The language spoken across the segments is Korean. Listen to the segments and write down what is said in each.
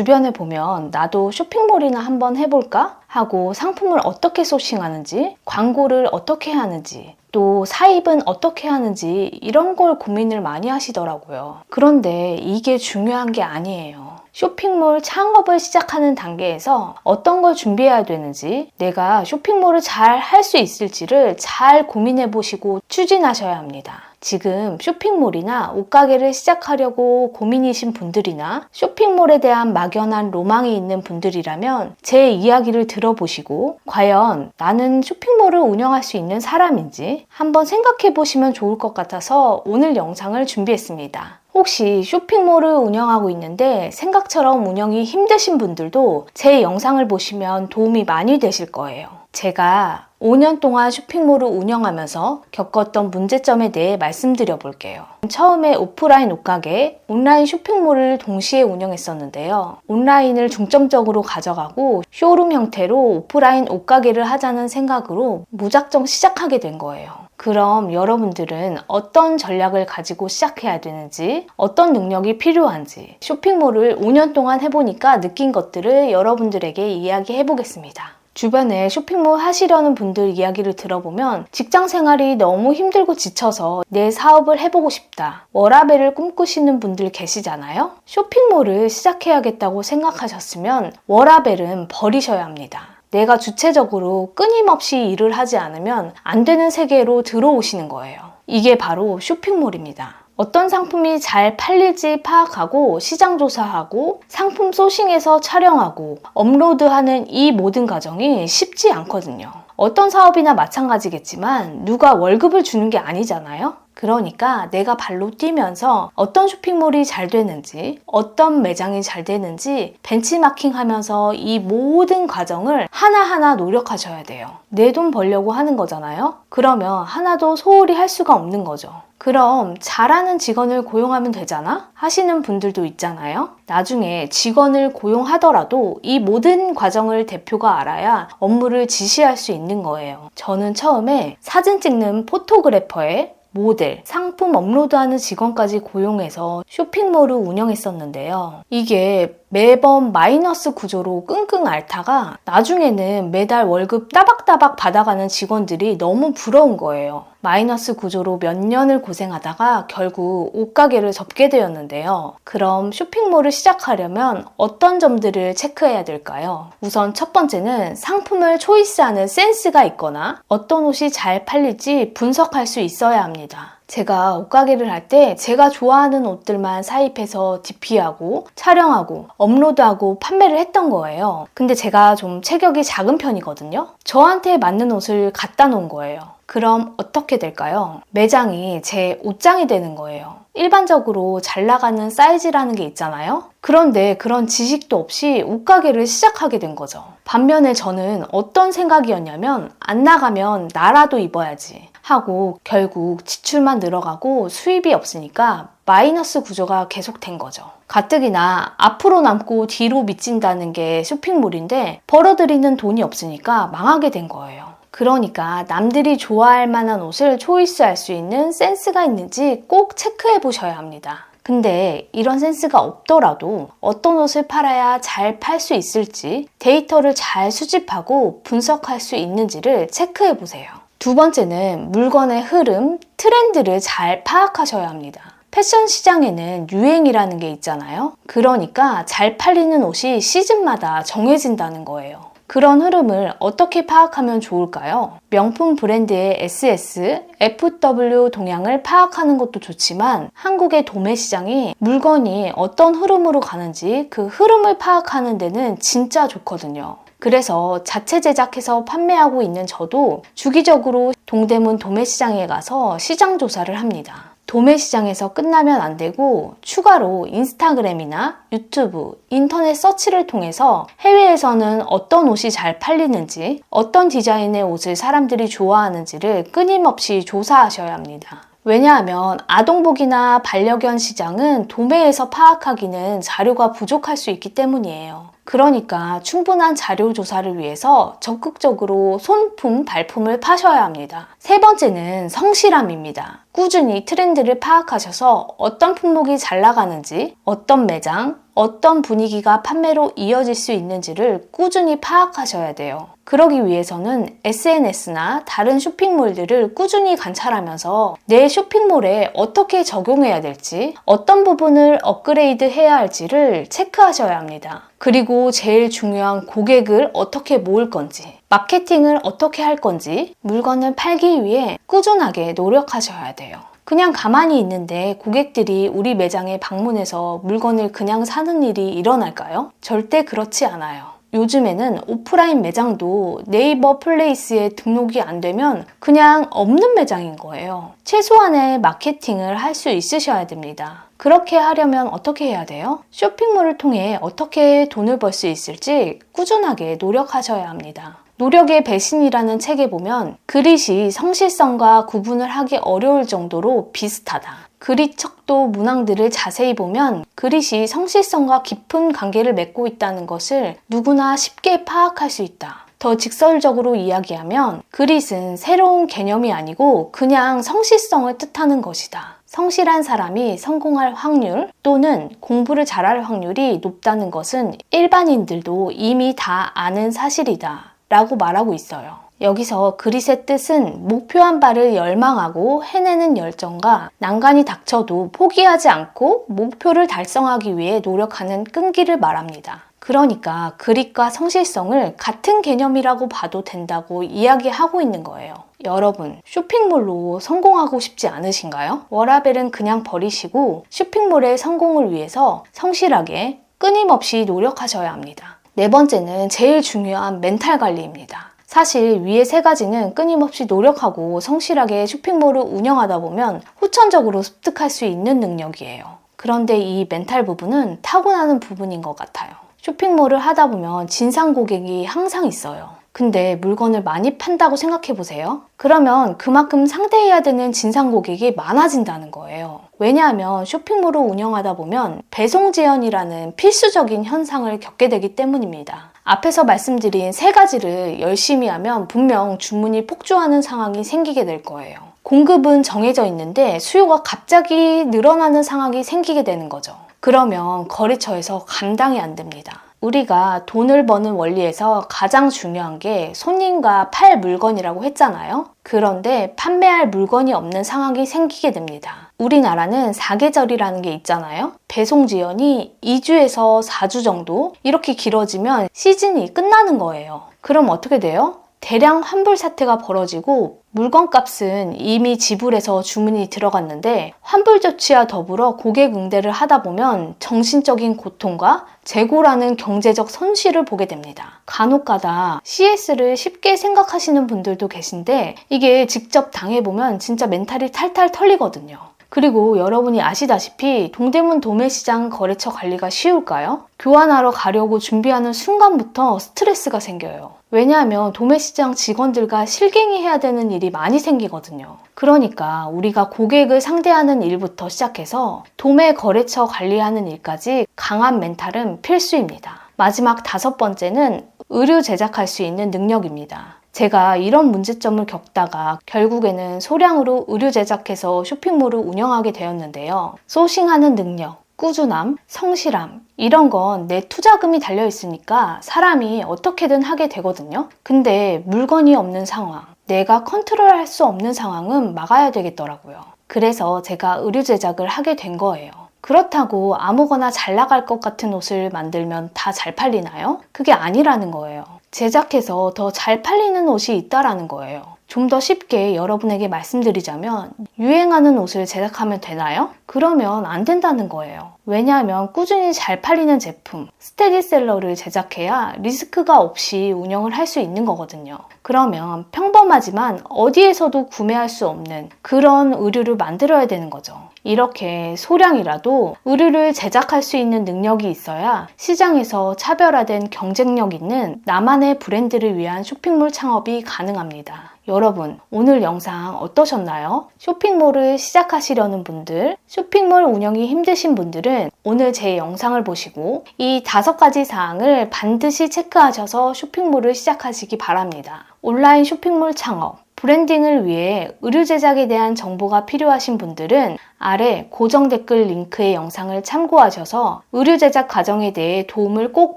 주변에 보면 나도 쇼핑몰이나 한번 해볼까? 하고 상품을 어떻게 소싱하는지, 광고를 어떻게 하는지, 또 사입은 어떻게 하는지 이런 걸 고민을 많이 하시더라고요. 그런데 이게 중요한 게 아니에요. 쇼핑몰 창업을 시작하는 단계에서 어떤 걸 준비해야 되는지, 내가 쇼핑몰을 잘 할 수 있을지를 잘 고민해 보시고 추진하셔야 합니다. 지금 쇼핑몰이나 옷가게를 시작하려고 고민이신 분들이나 쇼핑몰에 대한 막연한 로망이 있는 분들이라면 제 이야기를 들어보시고 과연 나는 쇼핑몰을 운영할 수 있는 사람인지 한번 생각해 보시면 좋을 것 같아서 오늘 영상을 준비했습니다. 혹시 쇼핑몰을 운영하고 있는데 생각처럼 운영이 힘드신 분들도 제 영상을 보시면 도움이 많이 되실 거예요. 제가 5년 동안 쇼핑몰을 운영하면서 겪었던 문제점에 대해 말씀드려 볼게요. 처음에 오프라인 옷가게, 온라인 쇼핑몰을 동시에 운영했었는데요. 온라인을 중점적으로 가져가고 쇼룸 형태로 오프라인 옷가게를 하자는 생각으로 무작정 시작하게 된 거예요. 그럼 여러분들은 어떤 전략을 가지고 시작해야 되는지, 어떤 능력이 필요한지 쇼핑몰을 5년 동안 해보니까 느낀 것들을 여러분들에게 이야기해 보겠습니다. 주변에 쇼핑몰 하시려는 분들 이야기를 들어보면 직장 생활이 너무 힘들고 지쳐서 내 사업을 해보고 싶다, 워라밸을 꿈꾸시는 분들 계시잖아요? 쇼핑몰을 시작해야겠다고 생각하셨으면 워라밸은 버리셔야 합니다. 내가 주체적으로 끊임없이 일을 하지 않으면 안 되는 세계로 들어오시는 거예요. 이게 바로 쇼핑몰입니다. 어떤 상품이 잘 팔릴지 파악하고 시장 조사하고 상품 소싱해서 촬영하고 업로드하는 이 모든 과정이 쉽지 않거든요. 어떤 사업이나 마찬가지겠지만 누가 월급을 주는 게 아니잖아요? 그러니까 내가 발로 뛰면서 어떤 쇼핑몰이 잘 되는지, 어떤 매장이 잘 되는지 벤치마킹 하면서 이 모든 과정을 하나하나 노력하셔야 돼요. 내 돈 벌려고 하는 거잖아요? 그러면 하나도 소홀히 할 수가 없는 거죠. 그럼 잘하는 직원을 고용하면 되잖아? 하시는 분들도 있잖아요? 나중에 직원을 고용하더라도 이 모든 과정을 대표가 알아야 업무를 지시할 수 있는 거예요. 저는 처음에 사진 찍는 포토그래퍼에 모델, 상품 업로드하는 직원까지 고용해서 쇼핑몰을 운영했었는데요. 이게 매번 마이너스 구조로 끙끙 앓다가 나중에는 매달 월급 따박따박 받아가는 직원들이 너무 부러운 거예요. 마이너스 구조로 몇 년을 고생하다가 결국 옷가게를 접게 되었는데요. 그럼 쇼핑몰을 시작하려면 어떤 점들을 체크해야 될까요? 우선 첫 번째는 상품을 초이스하는 센스가 있거나 어떤 옷이 잘 팔릴지 분석할 수 있어야 합니다. 제가 옷가게를 할 때 제가 좋아하는 옷들만 사입해서 DP하고 촬영하고 업로드하고 판매를 했던 거예요. 근데 제가 좀 체격이 작은 편이거든요. 저한테 맞는 옷을 갖다 놓은 거예요. 그럼 어떻게 될까요? 매장이 제 옷장이 되는 거예요. 일반적으로 잘 나가는 사이즈라는 게 있잖아요? 그런데 그런 지식도 없이 옷가게를 시작하게 된 거죠. 반면에 저는 어떤 생각이었냐면 안 나가면 나라도 입어야지 하고 결국 지출만 늘어가고 수입이 없으니까 마이너스 구조가 계속된 거죠. 가뜩이나 앞으로 남고 뒤로 미친다는 게 쇼핑몰인데 벌어들이는 돈이 없으니까 망하게 된 거예요. 그러니까 남들이 좋아할 만한 옷을 초이스할 수 있는 센스가 있는지 꼭 체크해 보셔야 합니다. 근데 이런 센스가 없더라도 어떤 옷을 팔아야 잘 팔 수 있을지 데이터를 잘 수집하고 분석할 수 있는지를 체크해 보세요. 두 번째는 물건의 흐름, 트렌드를 잘 파악하셔야 합니다. 패션 시장에는 유행이라는 게 있잖아요. 그러니까 잘 팔리는 옷이 시즌마다 정해진다는 거예요. 그런 흐름을 어떻게 파악하면 좋을까요? 명품 브랜드의 SS, FW 동향을 파악하는 것도 좋지만 한국의 도매 시장이 물건이 어떤 흐름으로 가는지 그 흐름을 파악하는 데는 진짜 좋거든요. 그래서 자체 제작해서 판매하고 있는 저도 주기적으로 동대문 도매시장에 가서 시장 조사를 합니다. 도매시장에서 끝나면 안 되고 추가로 인스타그램이나 유튜브, 인터넷 서치를 통해서 해외에서는 어떤 옷이 잘 팔리는지, 어떤 디자인의 옷을 사람들이 좋아하는지를 끊임없이 조사하셔야 합니다. 왜냐하면 아동복이나 반려견 시장은 도매에서 파악하기는 자료가 부족할 수 있기 때문이에요. 그러니까 충분한 자료 조사를 위해서 적극적으로 손품, 발품을 파셔야 합니다. 세 번째는 성실함입니다. 꾸준히 트렌드를 파악하셔서 어떤 품목이 잘 나가는지, 어떤 매장, 어떤 분위기가 판매로 이어질 수 있는지를 꾸준히 파악하셔야 돼요. 그러기 위해서는 SNS나 다른 쇼핑몰들을 꾸준히 관찰하면서 내 쇼핑몰에 어떻게 적용해야 될지, 어떤 부분을 업그레이드 해야 할지를 체크하셔야 합니다. 그리고 제일 중요한 고객을 어떻게 모을 건지, 마케팅을 어떻게 할 건지, 물건을 팔기 위해 꾸준하게 노력하셔야 돼요. 그냥 가만히 있는데 고객들이 우리 매장에 방문해서 물건을 그냥 사는 일이 일어날까요? 절대 그렇지 않아요. 요즘에는 오프라인 매장도 네이버 플레이스에 등록이 안 되면 그냥 없는 매장인 거예요. 최소한의 마케팅을 할 수 있으셔야 됩니다. 그렇게 하려면 어떻게 해야 돼요? 쇼핑몰을 통해 어떻게 돈을 벌 수 있을지 꾸준하게 노력하셔야 합니다. 노력의 배신이라는 책에 보면 그릿이 성실성과 구분을 하기 어려울 정도로 비슷하다. 그릿 척도 문항들을 자세히 보면 그릿이 성실성과 깊은 관계를 맺고 있다는 것을 누구나 쉽게 파악할 수 있다. 더 직설적으로 이야기하면 그릿은 새로운 개념이 아니고 그냥 성실성을 뜻하는 것이다. 성실한 사람이 성공할 확률 또는 공부를 잘할 확률이 높다는 것은 일반인들도 이미 다 아는 사실이다 라고 말하고 있어요. 여기서 그릿의 뜻은 목표한 바를 열망하고 해내는 열정과 난관이 닥쳐도 포기하지 않고 목표를 달성하기 위해 노력하는 끈기를 말합니다. 그러니까 그릿과 성실성을 같은 개념이라고 봐도 된다고 이야기하고 있는 거예요. 여러분, 쇼핑몰로 성공하고 싶지 않으신가요? 워라밸은 그냥 버리시고 쇼핑몰의 성공을 위해서 성실하게 끊임없이 노력하셔야 합니다. 네 번째는 제일 중요한 멘탈 관리입니다. 사실 위의 세 가지는 끊임없이 노력하고 성실하게 쇼핑몰을 운영하다 보면 후천적으로 습득할 수 있는 능력이에요. 그런데 이 멘탈 부분은 타고나는 부분인 것 같아요. 쇼핑몰을 하다 보면 진상 고객이 항상 있어요. 근데 물건을 많이 판다고 생각해 보세요. 그러면 그만큼 상대해야 되는 진상 고객이 많아진다는 거예요. 왜냐하면 쇼핑몰을 운영하다 보면 배송 지연이라는 필수적인 현상을 겪게 되기 때문입니다. 앞에서 말씀드린 세 가지를 열심히 하면 분명 주문이 폭주하는 상황이 생기게 될 거예요. 공급은 정해져 있는데 수요가 갑자기 늘어나는 상황이 생기게 되는 거죠. 그러면 거래처에서 감당이 안 됩니다. 우리가 돈을 버는 원리에서 가장 중요한 게 손님과 팔 물건이라고 했잖아요. 그런데 판매할 물건이 없는 상황이 생기게 됩니다. 우리나라는 사계절이라는 게 있잖아요. 배송 지연이 2주에서 4주 정도 이렇게 길어지면 시즌이 끝나는 거예요. 그럼 어떻게 돼요? 대량 환불 사태가 벌어지고 물건값은 이미 지불해서 주문이 들어갔는데 환불 조치와 더불어 고객 응대를 하다 보면 정신적인 고통과 재고라는 경제적 손실을 보게 됩니다. 간혹가다 CS를 쉽게 생각하시는 분들도 계신데 이게 직접 당해보면 진짜 멘탈이 탈탈 털리거든요. 그리고 여러분이 아시다시피 동대문 도매시장 거래처 관리가 쉬울까요? 교환하러 가려고 준비하는 순간부터 스트레스가 생겨요. 왜냐하면 도매시장 직원들과 실갱이 해야 되는 일이 많이 생기거든요. 그러니까 우리가 고객을 상대하는 일부터 시작해서 도매 거래처 관리하는 일까지 강한 멘탈은 필수입니다. 마지막 5번째는 의류 제작할 수 있는 능력입니다. 제가 이런 문제점을 겪다가 결국에는 소량으로 의류 제작해서 쇼핑몰을 운영하게 되었는데요. 소싱하는 능력, 꾸준함, 성실함 이런 건 내 투자금이 달려 있으니까 사람이 어떻게든 하게 되거든요. 근데 물건이 없는 상황, 내가 컨트롤할 수 없는 상황은 막아야 되겠더라고요. 그래서 제가 의류 제작을 하게 된 거예요. 그렇다고 아무거나 잘 나갈 것 같은 옷을 만들면 다 잘 팔리나요? 그게 아니라는 거예요. 제작해서 더 잘 팔리는 옷이 있다라는 거예요. 좀 더 쉽게 여러분에게 말씀드리자면 유행하는 옷을 제작하면 되나요? 그러면 안 된다는 거예요. 왜냐하면 꾸준히 잘 팔리는 제품, 스테디셀러를 제작해야 리스크가 없이 운영을 할 수 있는 거거든요. 그러면 평범하지만 어디에서도 구매할 수 없는 그런 의류를 만들어야 되는 거죠. 이렇게 소량이라도 의류를 제작할 수 있는 능력이 있어야 시장에서 차별화된 경쟁력 있는 나만의 브랜드를 위한 쇼핑몰 창업이 가능합니다. 여러분, 오늘 영상 어떠셨나요? 쇼핑몰을 시작하시려는 분들, 쇼핑몰 운영이 힘드신 분들은 오늘 제 영상을 보시고 이 5가지 사항을 반드시 체크하셔서 쇼핑몰을 시작하시기 바랍니다. 온라인 쇼핑몰 창업, 브랜딩을 위해 의류 제작에 대한 정보가 필요하신 분들은 아래 고정 댓글 링크의 영상을 참고하셔서 의류 제작 과정에 대해 도움을 꼭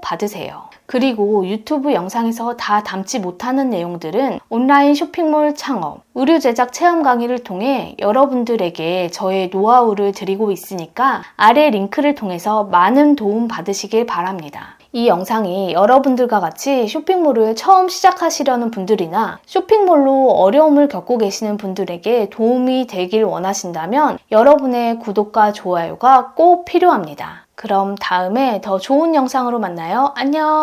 받으세요. 그리고 유튜브 영상에서 다 담지 못하는 내용들은 온라인 쇼핑몰 창업, 의류 제작 체험 강의를 통해 여러분들에게 저의 노하우를 드리고 있으니까 아래 링크를 통해서 많은 도움 받으시길 바랍니다. 이 영상이 여러분들과 같이 쇼핑몰을 처음 시작하시려는 분들이나 쇼핑몰로 어려움을 겪고 계시는 분들에게 도움이 되길 원하신다면 여러분의 구독과 좋아요가 꼭 필요합니다. 그럼 다음에 더 좋은 영상으로 만나요. 안녕!